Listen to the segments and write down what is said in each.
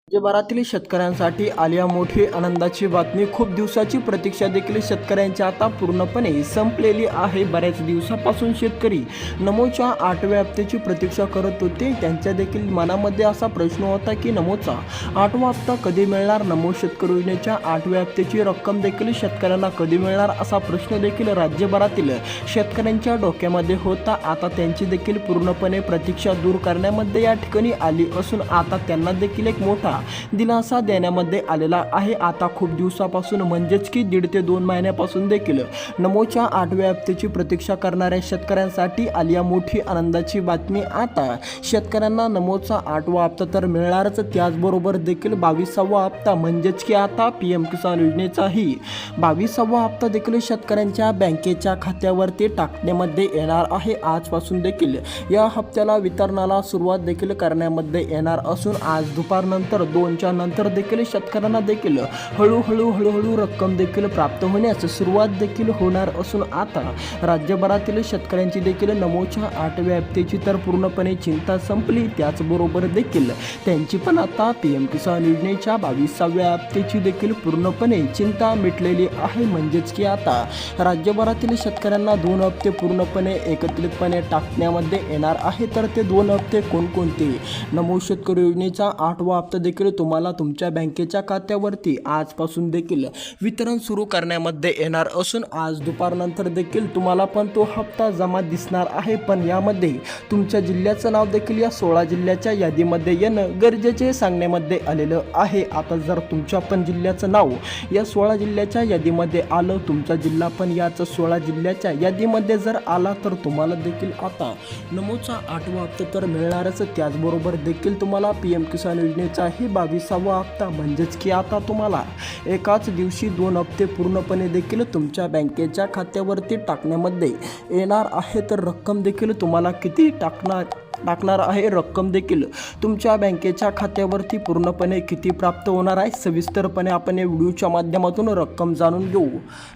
राज्यभरातील शेतकऱ्यांसाठी आलिया मोठी आनंदाची बातमी। खूप दिवसाची प्रतीक्षा देखील शेतकऱ्यांची आता पूर्णपणे संपलेली आहे। बऱ्याच दिवसापासून शेतकरी नमोच्या 8व्या हप्त्याची प्रतीक्षा करत होते। त्यांच्या देखील मनामध्ये असा प्रश्न होता की नमोचा 8वा हप्ता कधी मिळणार, नमो शेतकरी योजनेच्या 8व्या हप्त्याची रक्कम देखील शेतकऱ्यांना कधी मिळणार, असा प्रश्न देखील राज्यभरातील शेतकऱ्यांच्या डोक्यामध्ये होता। आता त्यांची देखील पूर्णपणे प्रतीक्षा दूर करण्यामध्ये या ठिकाणी आली असून आता त्यांना देखील एक मोठा दिलासा देण्यामध्ये आलेला आहे। आता खूप दिवसापासून म्हणजेच की 1.5 ते 2 महिन्यापासून देखील नमोच्या 8व्या हप्त्याची प्रतीक्षा करणाऱ्या शेतकऱ्यांसाठी आलिया मोठी आनंदाची बातमी। आता शेतकऱ्यांना नमोचा 8वा हप्ता तर मिळणारच, त्याचबरोबर देखील 22वा हप्ता म्हणजेच की आता PM किसान योजनेचाही 22वा हप्ता देखील शेतकऱ्यांच्या बँकेच्या खात्यावरती टाकण्यामध्ये येणार आहे। आजपासून देखील या हप्त्याला वितरणाला सुरुवात देखील करण्यामध्ये येणार असून आज दुपारनंतर 2च्या नंतर देखील शेतकऱ्यांना देखील हळूहळू रक्कम देखील प्राप्त होण्यास सुरुवात देखील होणार असून आता राज्यभरातील शेतकऱ्यांची देखील नमोच्या 8व्या हप्त्याची तर पूर्णपणे चिंता संपली। त्याचबरोबर देखील त्यांची पण आता PM किसान योजनेच्या 22व्या हप्त्याची देखील पूर्णपणे चिंता मिटलेली आहे। म्हणजेच की आता राज्यभरातील शेतकऱ्यांना 2 हप्ते पूर्णपणे एकत्रितपणे टाकण्यामध्ये येणार आहे। तर ते 2 हप्ते कोणकोणते? नमो शेतकरी योजनेचा 8वा हप्ता देखील तुम्हाला तुमच्या बँकेच्या खात्यावरती आजपासून देखील वितरण सुरू करण्यामध्ये येणार असून आज दुपारनंतर देखील तुम्हाला पण तो हप्ता जमा दिसणार आहे। पण यामध्ये तुमच्या जिल्ह्याचं नाव देखील या 16 जिल्ह्याच्या यादीमध्ये येणं गरजेचे सांगण्यामध्ये आलेलं आहे। आता जर तुमच्या पण जिल्ह्याचं नाव या 16 जिल्ह्याच्या यादीमध्ये आलं, तुमचा जिल्हा पण याच 16 जिल्ह्याच्या यादीमध्ये जर आला, तर तुम्हाला देखील आता नमोचा 8वा हप्ता तर मिळणारच। त्याचबरोबर देखील तुम्हाला PM किसान योजनेचाही 22वा हप्ता म्हणजेच की आता तुम्हाला एकाच दिवशी 2 हप्ते पूर्णपणे देखील तुमच्या बँकेच्या खात्यावरती टाकण्यामध्ये येणार आहे। तर रक्कम देखील तुम्हाला किती टाकणार आहे, रक्कम देखील तुमच्या बँकेच्या खात्यावरती पूर्णपणे किती प्राप्त होणार आहे, सविस्तरपणे आपण या व्हिडिओच्या माध्यमातून रक्कम जाणून घेऊ।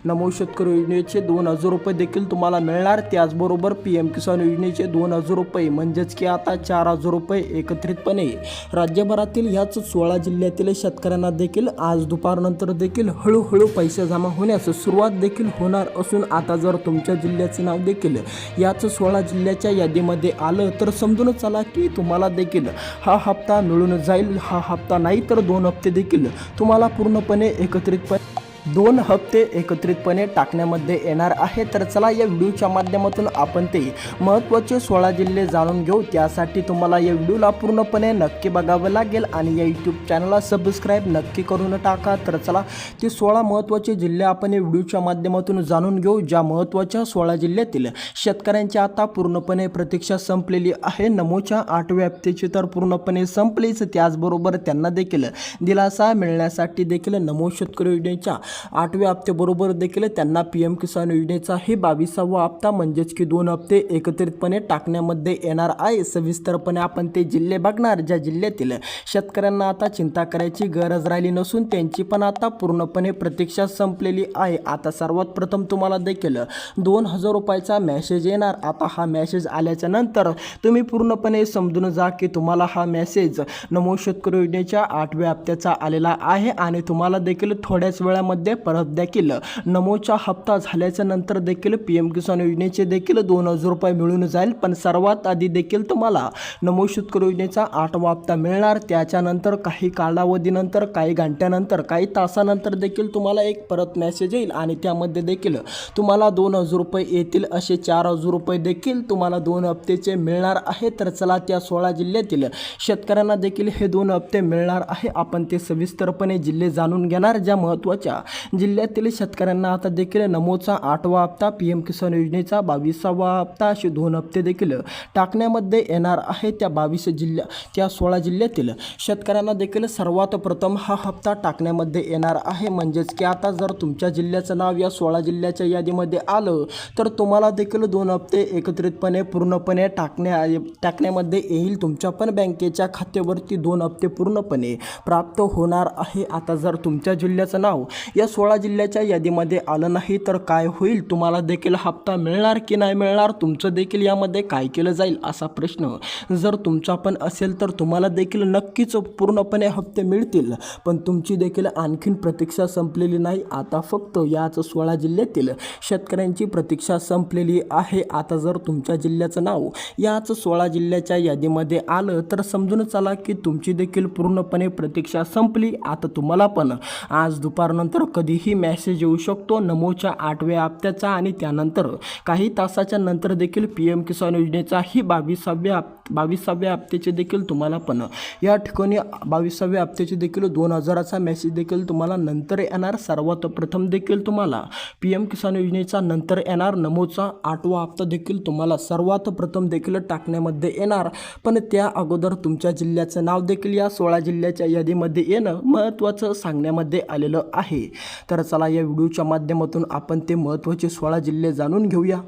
नमो शेतकरी योजनेचे 2,000 रुपये देखील तुम्हाला मिळणार। त्याचबरोबर PM किसान योजनेचे 2,000 रुपये म्हणजेच की आता 4,000 रुपये एकत्रितपणे राज्यभरातील याच 16 जिल्ह्यातील शेतकऱ्यांना देखील आज दुपारनंतर देखील हळूहळू पैसे जमा होण्यास सुरुवात देखील होणार असून आता जर तुमच्या जिल्ह्याचे नाव देखील याच 16 जिल्ह्याच्या यादीमध्ये आलं, तर समजून चला की तुम्हाला देखील हा हप्ता मिळून जाईल। हा हप्ता नाही तर 2 हप्ते देखील तुम्हाला पूर्णपणे एकत्रितपणे 2 हप्ते एकत्रितपणे टाकण्यामध्ये येणार आहे। तर चला या व्हिडिओच्या माध्यमातून आपण ते महत्त्वाचे 16 जिल्हे जाणून घेऊ। त्यासाठी तुम्हाला या व्हिडिओला पूर्णपणे नक्की बघावं लागेल आणि या YouTube चॅनलला सबस्क्राईब नक्की करून टाका। तर चला ते 16 महत्त्वाचे जिल्हे आपण या व्हिडिओच्या माध्यमातून जाणून घेऊ, ज्या महत्त्वाच्या 16 जिल्ह्यातील शेतकऱ्यांची आता पूर्णपणे प्रतीक्षा संपलेली आहे। नमोच्या 8व्या हप्त्याची तर पूर्णपणे संपलीच, त्याचबरोबर त्यांना देखील दिलासा मिळण्यासाठी देखील नमो शेतकरी योजनेच्या 8व्या हप्त्याबरोबर देखील त्यांना PM किसान योजनेचा हे 22वा हप्ता म्हणजेच की 2 हप्ते एकत्रितपणे टाकण्यामध्ये येणार आहे। सविस्तरपणे आपण ते जिल्हे बघणार, ज्या जिल्ह्यातील शेतकऱ्यांना आता चिंता करायची गरज राहिली नसून त्यांची पण आता पूर्णपणे प्रतीक्षा संपलेली आहे। आता सर्वात प्रथम तुम्हाला देखील 2,000 रुपयाचा मेसेज येणार। आता हा मेसेज आल्याच्या नंतर तुम्ही पूर्णपणे समजून जा की तुम्हाला हा मेसेज नमो शेतकरी योजनेच्या 8व्या हप्त्याचा आलेला आहे आणि तुम्हाला देखील थोड्याच वेळामध्ये परत देखील नमोचा हप्ता झाल्याच्या नंतर देखील PM किसान योजनेचे देखील 2,000 रुपये मिळून जाईल। पण सर्वात आधी देखील तुम्हाला नमो शेतकरी योजनेचा 8वा हप्ता मिळणार। त्याच्यानंतर काही कालावधीनंतर, काही घंट्यानंतर, काही तासानंतर देखील तुम्हाला एक परत मेसेज येईल आणि त्यामध्ये देखील तुम्हाला 2,000 रुपये येतील। असे 4,000 रुपये देखील तुम्हाला 2 हप्त्याचे मिळणार आहे। तर चला त्या 16 जिल्ह्यातील शेतकऱ्यांना देखील हे 2 हप्ते मिळणार आहे। आपण ते सविस्तरपणे जिल्हे जाणून घेणार, ज्या महत्त्वाच्या जिल्ह्यातील शेतकऱ्यांना आता देखील नमोचा 8वा हप्ता, PM किसान योजनेचा 22वा हप्ता असे 2 हप्ते देखील टाकण्यामध्ये येणार आहे। त्या 16 जिल्ह्यातील शेतकऱ्यांना देखील सर्वात प्रथम हा हप्ता टाकण्यामध्ये येणार आहे। म्हणजेच की आता जर तुमच्या जिल्ह्याचं नाव या 16 जिल्ह्याच्या यादीमध्ये आलं, तर तुम्हाला देखील 2 हप्ते एकत्रितपणे पूर्णपणे टाकण्यामध्ये येईल। तुमच्या पण बँकेच्या खात्यावरती 2 हप्ते पूर्णपणे प्राप्त होणार आहे। आता जर तुमच्या जिल्ह्याचं नाव या 16 जिल्ह्याच्या यादीमध्ये आलं नाही तर काय होईल? तुम्हाला देखील हप्ता मिळणार की नाही मिळणार? तुमचं देखील यामध्ये काय केलं जाईल असा प्रश्न जर तुमचा पण असेल तर तुम्हाला देखील नक्कीच पूर्णपणे हप्ते मिळतील, पण तुमची देखील आणखीन प्रतीक्षा संपलेली नाही. आता फक्त याच 16 जिल्ह्यातील शेतकऱ्यांची प्रतीक्षा संपलेली आहे. आता जर तुमच्या जिल्ह्याचं नाव याच 16 जिल्ह्याच्या यादीमध्ये आलं तर समजून चला की तुमची देखील पूर्णपणे प्रतीक्षा संपली. आता तुम्हाला पण आज दुपारनंतर कधीही मेसेज येऊ शकतो नमोच्या 8व्या हप्त्याचा, आणि त्यानंतर काही तासाच्या नंतर देखील PM किसान योजनेचाही 22व्या हप्त्याचे देखील तुम्हाला पण या ठिकाणी 22व्या हप्त्याचे देखील 2000चा मेसेज देखील तुम्हाला नंतर येणार. सर्वात प्रथम देखील तुम्हाला PM किसान योजनेचा नंतर येणार नमोचा 8वा हप्ता देखील तुम्हाला सर्वात प्रथम देखील टाकण्यामध्ये येणार. पण त्या अगोदर तुमच्या जिल्ह्याचं नाव देखील या 16 जिल्ह्याच्या यादीमध्ये येणं महत्त्वाचं सांगण्यामध्ये आलेलं आहे. तर चला या व्हिडिओच्या माध्यमातून आपण ते महत्त्वाचे 16 जिल्हे जाणून घेऊया.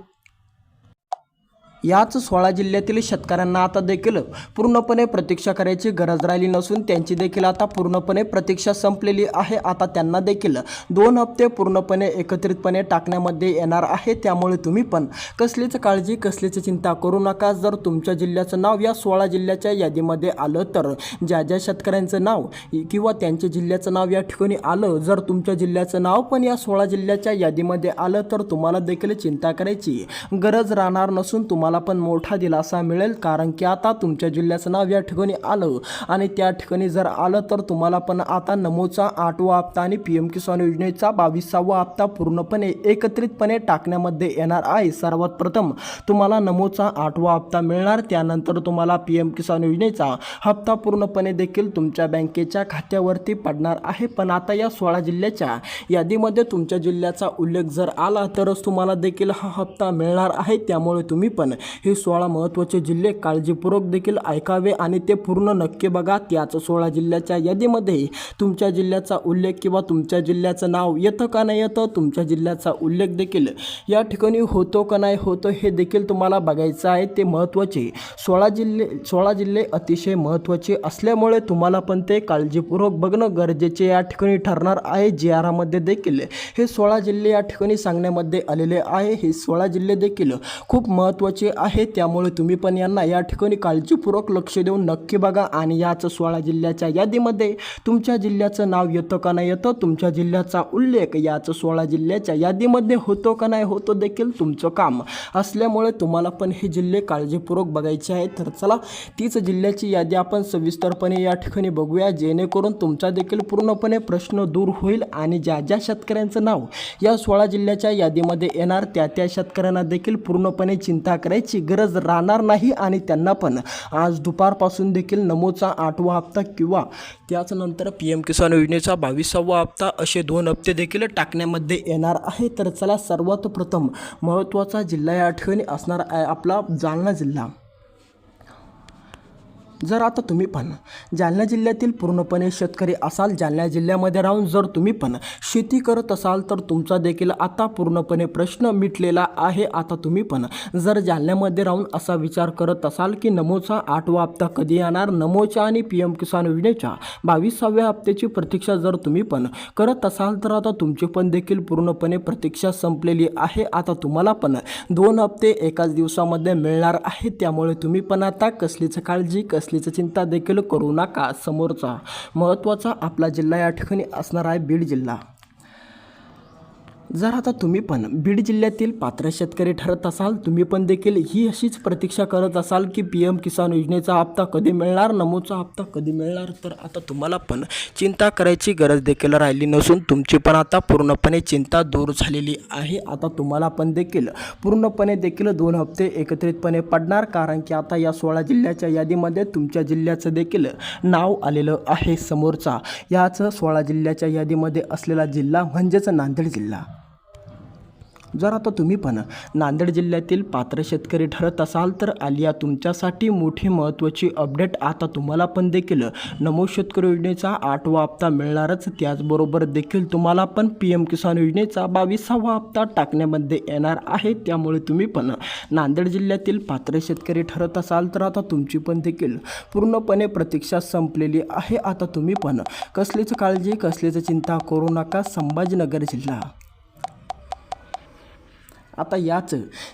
याच 16 जिल्ह्यातील शेतकऱ्यांना आता देखील पूर्णपणे प्रतीक्षा करायची गरज राहिली नसून त्यांची देखील आता पूर्णपणे प्रतीक्षा संपलेली आहे. आता त्यांना देखील 2 हप्ते पूर्णपणे एकत्रितपणे टाकण्यामध्ये येणार आहे. त्यामुळे तुम्ही पण कसलीच काळजी कसलीच चिंता करू नका. जर तुमच्या जिल्ह्याचं नाव या 16 जिल्ह्याच्या यादीमध्ये आलं तर ज्या ज्या नाव किंवा त्यांच्या जिल्ह्याचं नाव या ठिकाणी आलं, जर तुमच्या जिल्ह्याचं नाव पण या 16 जिल्ह्याच्या यादीमध्ये आलं तर तुम्हाला देखील चिंता करायची गरज राहणार नसून तुम्हाला पण मोठा दिलासा मिळेल. कारण की आता तुमच्या जिल्ह्याचं नाव या ठिकाणी आलं आणि त्या ठिकाणी जर आलं तर तुम्हाला पण आता नमोचा 8वा हप्ता आणि PM किसान योजनेचा 22वा हप्ता पूर्णपणे एकत्रितपणे टाकण्यामध्ये येणार आहे. सर्वात प्रथम तुम्हाला नमोचा 8वा हप्ता मिळणार, त्यानंतर तुम्हाला PM किसान योजनेचा हप्ता पूर्णपणे देखील तुमच्या बँकेच्या खात्यावरती पडणार आहे. पण आता या 16 जिल्ह्याच्या यादीमध्ये तुमच्या जिल्ह्याचा उल्लेख जर आला तरच तुम्हाला देखील हा हप्ता मिळणार आहे. त्यामुळे तुम्ही पण हे 16 महत्त्वाचे जिल्हे काळजीपूर्वक देखील ऐकावे आणि ते पूर्ण नक्की बघा. त्याच 16 जिल्ह्याच्या यादीमध्ये तुमच्या जिल्ह्याचा उल्लेख किंवा तुमच्या जिल्ह्याचं नाव येतं का नाही येतं, तुमच्या जिल्ह्याचा उल्लेख देखील या ठिकाणी होतो का नाही होतो हे देखील तुम्हाला बघायचं आहे. ते महत्त्वाचे 16 जिल्हे अतिशय महत्त्वाचे असल्यामुळे तुम्हाला पण ते काळजीपूर्वक बघणं गरजेचे या ठिकाणी ठरणार आहे. GR मध्ये देखील हे 16 जिल्हे या ठिकाणी सांगण्यामध्ये आलेले आहे. हे 16 जिल्हे देखील खूप महत्त्वाचे आहे. त्यामुळे तुम्ही पण यांना या ठिकाणी काळजीपूर्वक लक्ष देऊन नक्की बघा आणि याच 16 जिल्ह्याच्या यादीमध्ये तुमच्या जिल्ह्याचं नाव येतं का नाही येतं, तुमच्या जिल्ह्याचा उल्लेख याच 16 जिल्ह्याच्या यादीमध्ये होतो का नाही होतो देखील तुमचं काम असल्यामुळे तुम्हाला पण हे जिल्हे काळजीपूर्वक बघायचे आहेत. तर चला तीच जिल्ह्याची यादी आपण सविस्तरपणे या ठिकाणी बघूया, जेणेकरून तुमचा देखील पूर्णपणे प्रश्न दूर होईल आणि ज्या ज्या शेतकऱ्यांचं नाव या 16 जिल्ह्याच्या यादीमध्ये येणार त्या शेतकऱ्यांना देखील पूर्णपणे चिंता करायची गरज राहणार नाही आणि त्यांना पण आज दुपारपासून देखील नमोचा 8वा हप्ता किंवा त्याचनंतर PM किसान योजनेचा 22वा हप्ता असे 2 हप्ते देखील टाकण्यामध्ये येणार आहे. तर चला सर्वात प्रथम महत्त्वाचा जिल्हा या ठिकाणी असणार आहे आपला जालना जिल्हा. जर आता तुम्ही पण जालना जिल्ह्यातील पूर्णपणे शेतकरी असाल, जालना जिल्ह्यामध्ये राहून जर तुम्ही पण शेती करत असाल तर तुमचा देखील आता पूर्णपणे प्रश्न मिटलेला आहे. आता तुम्ही पण जर जालन्यामध्ये राहून असा विचार करत असाल की नमोचा 8वा हप्ता कधी येणार, नमोच्या आणि PM किसान योजनेच्या 22व्या हप्त्याची प्रतीक्षा जर तुम्ही पण करत असाल तर आता तुमची पण देखील पूर्णपणे प्रतीक्षा संपलेली आहे. आता तुम्हाला पण 2 हप्ते एकाच दिवसामध्ये मिळणार आहे. त्यामुळे तुम्ही पण आता कसलीच काळजी कसलीच चिंता देखील करू नका. समोरचा महत्त्वाचा आपला जिल्हा या ठिकाणी असणार आहे बीड जिल्हा. जर आता तुम्ही पण बीड जिल्ह्यातील पात्र शेतकरी ठरत असाल, तुम्ही पण देखील ही अशीच प्रतीक्षा करत असाल की PM किसान योजनेचा हप्ता कधी मिळणार, नमोचा हप्ता कधी मिळणार, तर आता तुम्हाला पण चिंता करायची गरज देखील राहिली नसून तुमची पण आता पूर्णपणे चिंता दूर झालेली आहे. आता तुम्हाला पण देखील पूर्णपणे देखील 2 हप्ते एकत्रितपणे पडणार, कारण की आता या 16 जिल्ह्याच्या यादीमध्ये तुमच्या जिल्ह्याचं देखील नाव आलेलं आहे. समोरचा याच 16 जिल्ह्याच्या यादीमध्ये असलेला जिल्हा म्हणजेच नांदेड जिल्हा. जर आता तुम्ही पण नांदेड जिल्ह्यातील पात्र शेतकरी ठरत असाल तर आलिया तुमच्यासाठी मोठी महत्त्वाची अपडेट. आता तुम्हाला पण देखील नमो शेतकरी योजनेचा 8वा हप्ता मिळणारच. त्याचबरोबर देखील तुम्हाला पण PM किसान योजनेचा 22वा हप्ता टाकण्यामध्ये येणार आहे. त्यामुळे तुम्ही पण नांदेड जिल्ह्यातील पात्र शेतकरी ठरत असाल तर आता तुमची पण देखील पूर्णपणे प्रतीक्षा संपलेली आहे. आता तुम्ही पण कसलीच काळजी कसलीच चिंता करू नका. संभाजीनगर जिल्हा आता याच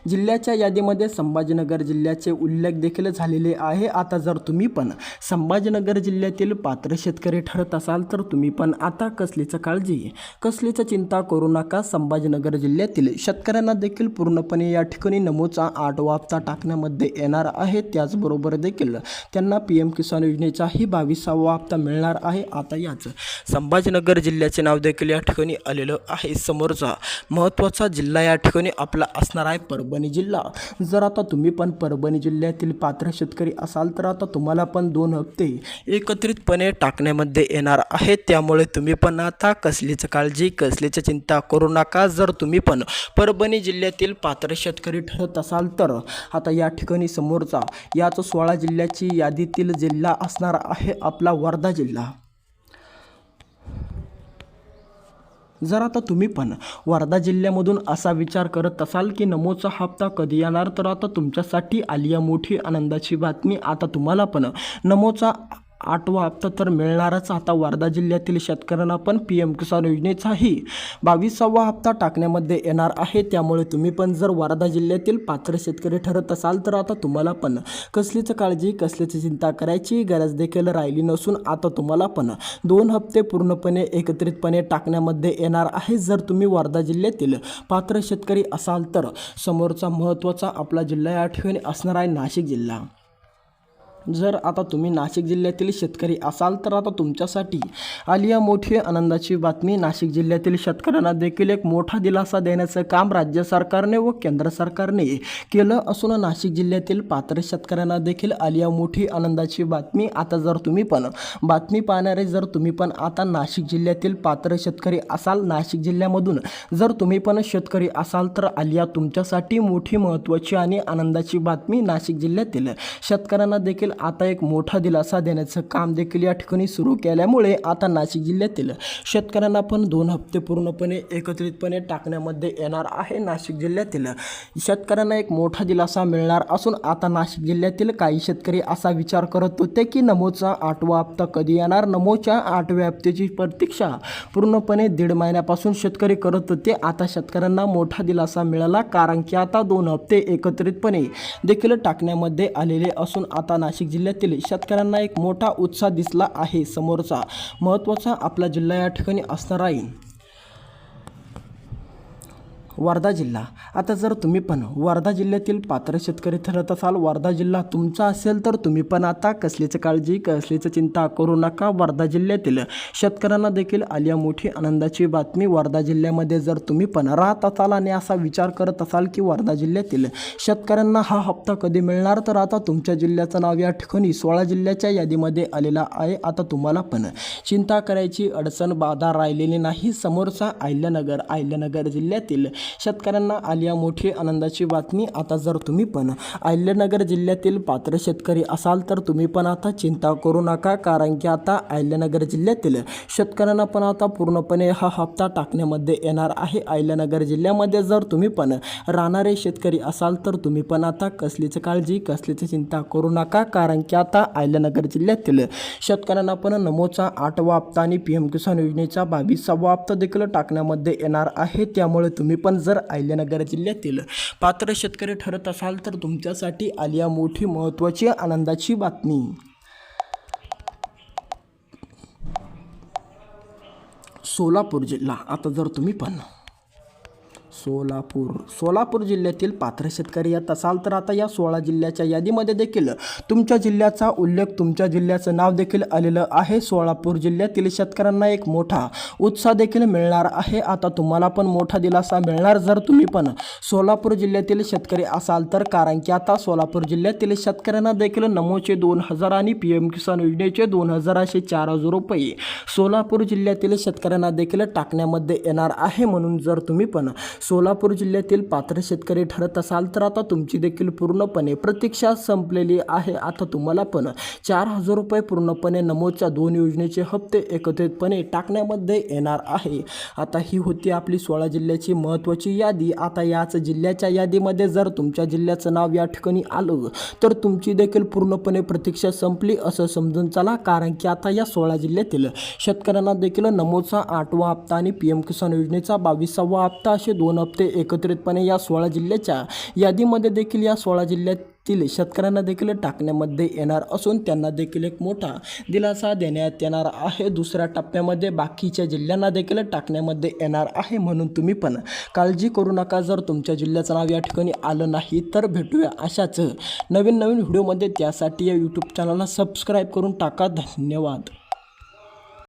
जिल्ह्याच्या यादीमध्ये संभाजीनगर जिल्ह्याचे उल्लेख देखील झालेले आहे. आता जर तुम्ही पण संभाजीनगर जिल्ह्यातील पात्र शेतकरी ठरत असाल तर तुम्ही पण आता कसलीच काळजी कसलीच चिंता करू नका. संभाजीनगर जिल्ह्यातील शेतकऱ्यांना देखील पूर्णपणे या ठिकाणी नमोचा 8वा हप्ता टाकण्यामध्ये येणार आहे. त्याचबरोबर देखील त्यांना PM किसान योजनेचाही 22वा हप्ता मिळणार आहे. आता याच संभाजीनगर जिल्ह्याचे नाव देखील या ठिकाणी आलेलं आहे. समोरचा महत्त्वाचा जिल्हा या ठिकाणी आपला असणार आहे परभणी जिल्हा. जर आता तुम्ही पण परभणी जिल्ह्यातील पात्र शेतकरी असाल तर आता तुम्हाला पण 2 हप्ते एकत्रितपणे टाकण्यामध्ये येणार आहेत. त्यामुळे तुम्ही पण आता कसलीच काळजी कसलीच चिंता करू नका. जर तुम्ही पण परभणी जिल्ह्यातील पात्र शेतकरी ठरत असाल तर आता या ठिकाणी समोरचा याच 16 जिल्ह्याची यादीतील जिल्हा असणार आहे आपला वर्धा जिल्हा. जर आता तुम्ही पण वर्धा जिल्ह्यामधून असा विचार करत असाल की नमोचा हप्ता कधी येणार तर आता तुमच्यासाठी आली आहे मोठी आनंदाची बातमी. आता तुम्हाला पण नमोचा 8वा हप्ता तर मिळणारच. आता वर्धा जिल्ह्यातील शेतकऱ्यांना पण PM किसान योजनेचाही 22वा हप्ता टाकण्यामध्ये येणार आहे. त्यामुळे तुम्ही पण जर वर्धा जिल्ह्यातील पात्र शेतकरी ठरत असाल तर आता तुम्हाला पण कसलीच काळजी कसलीच चिंता करायची गरज देखील राहिली नसून आता तुम्हाला पण 2 हप्ते पूर्णपणे एकत्रितपणे टाकण्यामध्ये येणार आहे. जर तुम्ही वर्धा जिल्ह्यातील पात्र शेतकरी असाल तर समोरचा महत्त्वाचा आपला जिल्हा या ठिकाणी असणार आहे नाशिक जिल्हा. जर आता तुम्ही नाशिक जिल्ह्यातील शेतकरी असाल तर आता तुमच्यासाठी आली आहे मोठी आनंदाची बातमी. नाशिक जिल्ह्यातील शेतकऱ्यांना देखील एक मोठा दिलासा देण्याचं काम राज्य सरकारने व केंद्र सरकारने केलं असून नाशिक जिल्ह्यातील पात्र शेतकऱ्यांना देखील आली आहे मोठी आनंदाची बातमी. आता जर तुम्ही पण बातमी पाहणारे जर तुम्ही पण आता नाशिक जिल्ह्यातील पात्र शेतकरी असाल नाशिक जिल्ह्यामधून जर तुम्ही पण शेतकरी असाल तर आली आहे तुमच्यासाठी मोठी महत्त्वाची आणि आनंदाची बातमी. नाशिक जिल्ह्यातील शेतकऱ्यांना देखील आता एक मोठा दिलासा देण्याचं काम देखील या ठिकाणी सुरू केल्यामुळे आता नाशिक जिल्ह्यातील शेतकऱ्यांना पण 2 हप्ते पूर्णपणे एकत्रितपणे टाकण्यामध्ये येणार आहे. नाशिक जिल्ह्यातील शेतकऱ्यांना एक मोठा दिलासा मिळणार असून आता नाशिक जिल्ह्यातील काही शेतकरी असा विचार करत होते की नमोचा 8वा हप्ता कधी येणार. नमोच्या 8व्या हप्त्याची प्रतीक्षा पूर्णपणे 1.5 महिन्यापासून शेतकरी करत होते. आता शेतकऱ्यांना मोठा दिलासा मिळाला कारण की आता 2 हप्ते एकत्रितपणे देखील टाकण्यामध्ये आलेले असून आता नाशिक जिल्ह्यातील शेतकऱ्यांना एक मोठा उत्साह दिसला आहे. समोरचा महत्त्वाचा आपला जिल्हा या ठिकाणी असणार आहे वर्धा जिल्हा. आता जर तुम्ही पण वर्धा जिल्ह्यातील पात्र शेतकरी ठरत असाल वर्धा जिल्हा तुमचा असेल तर तुम्ही पण आता कसलीच काळजी कसलीच चिंता करू नका. वर्धा जिल्ह्यातील शेतकऱ्यांना देखील आली आहे मोठी आनंदाची बातमी. वर्धा जिल्ह्यामध्ये जर तुम्ही पण राहत असाल आणि असा विचार करत असाल की वर्धा जिल्ह्यातील शेतकऱ्यांना हा हप्ता कधी मिळणार तर आता तुमच्या जिल्ह्याचं नाव या ठिकाणी 16 जिल्ह्याच्या यादीमध्ये आलेला आहे. आता तुम्हाला पण चिंता करायची अडचण बाधा राहिलेली नाही. समोरचा अहिल्यानगर जिल्ह्यातील शेतकऱ्यांना आली आहे मोठी आनंदाची बातमी. आता जर तुम्ही पण अहिल्यानगर जिल्ह्यातील पात्र शेतकरी असाल तर तुम्ही पण आता चिंता करू नका कारण की आता अहिल्यानगर जिल्ह्यातील शेतकऱ्यांना पण आता पूर्णपणे हा हप्ता टाकण्यामध्ये येणार आहे. अहिल्यानगर जिल्ह्यामध्ये जर तुम्ही पण राहणारे शेतकरी असाल तर तुम्ही पण आता कसलीच काळजी कसलीच चिंता करू नका कारण की आता अहिल्यानगर जिल्ह्यातील शेतकऱ्यांना पण नमोचा 8वा हप्ता आणि PM किसान योजनेचा 22वा हप्ता देखील टाकण्यामध्ये येणार आहे. त्यामुळे तुम्ही पण जर अहिल्यानगर जिल्ह्यातील पात्र शेतकरी ठरत असाल तर तुमच्यासाठी आली आहे मोठी महत्त्वाची आनंदाची बातमी. सोलापूर जिल्हा. आता जर तुम्ही पण सोलापूर जिल्ह्यातील पात्र शेतकरी येत असाल तर आता या 16 जिल्ह्याच्या यादीमध्ये देखील तुमच्या जिल्ह्याचा उल्लेख तुमच्या जिल्ह्याचं नाव देखील आलेलं आहे. सोलापूर जिल्ह्यातील शेतकऱ्यांना एक मोठा उत्साह देखील मिळणार आहे. आता तुम्हाला पण मोठा दिलासा मिळणार जर तुम्ही पण सोलापूर जिल्ह्यातील शेतकरी असाल तर कारण की आता सोलापूर जिल्ह्यातील शेतकऱ्यांना देखील नमोचे 2000 आणि PM किसान योजनेचे 2000 असे 4000 रुपये सोलापूर जिल्ह्यातील शेतकऱ्यांना देखील टाकण्यामध्ये येणार आहे. म्हणून जर तुम्ही पण सोलापूर जिल्ह्यातील पात्र शेतकरी ठरत असाल तर आता तुमची देखील पूर्णपणे प्रतीक्षा संपलेली आहे। आता तुम्हाला पण 4,000 रुपये पूर्णपणे नमोदच्या 2 योजनेचे हप्ते एकत्रितपणे टाकण्यामध्ये येणार आहे। आता ही होती आपली 16 जिल्ह्याची महत्त्वाची यादी। आता याच जिल्ह्याच्या यादीमध्ये जर तुमच्या जिल्ह्याचं नाव या ठिकाणी आलं तर तुमची देखील पूर्णपणे प्रतीक्षा संपली असं समजून चला, कारण की आता या 16 जिल्ह्यातील शेतकऱ्यांना देखील नमोदचा 8वा हप्ता आणि PM किसान योजनेचा 22वा हप्ता असे 2 हप्ते एकत्रितपणे या 16 जिल्ह्याच्या यादीमध्ये देखील या 16 जिल्ह्यातील शेतकऱ्यांना देखील टाकण्यामध्ये येणार असून त्यांना देखील एक मोठा दिलासा देण्यात येणार आहे। दुसऱ्या टप्प्यामध्ये बाकीच्या जिल्ह्यांना देखील टाकण्यामध्ये येणार आहे, म्हणून तुम्ही पण काळजी करू नका। जर तुमच्या जिल्ह्याचं नाव या ठिकाणी आलं नाही तर भेटूया अशाच नवीन व्हिडिओमध्ये। त्यासाठी या YouTube चॅनलला सबस्क्राईब करून टाका। धन्यवाद।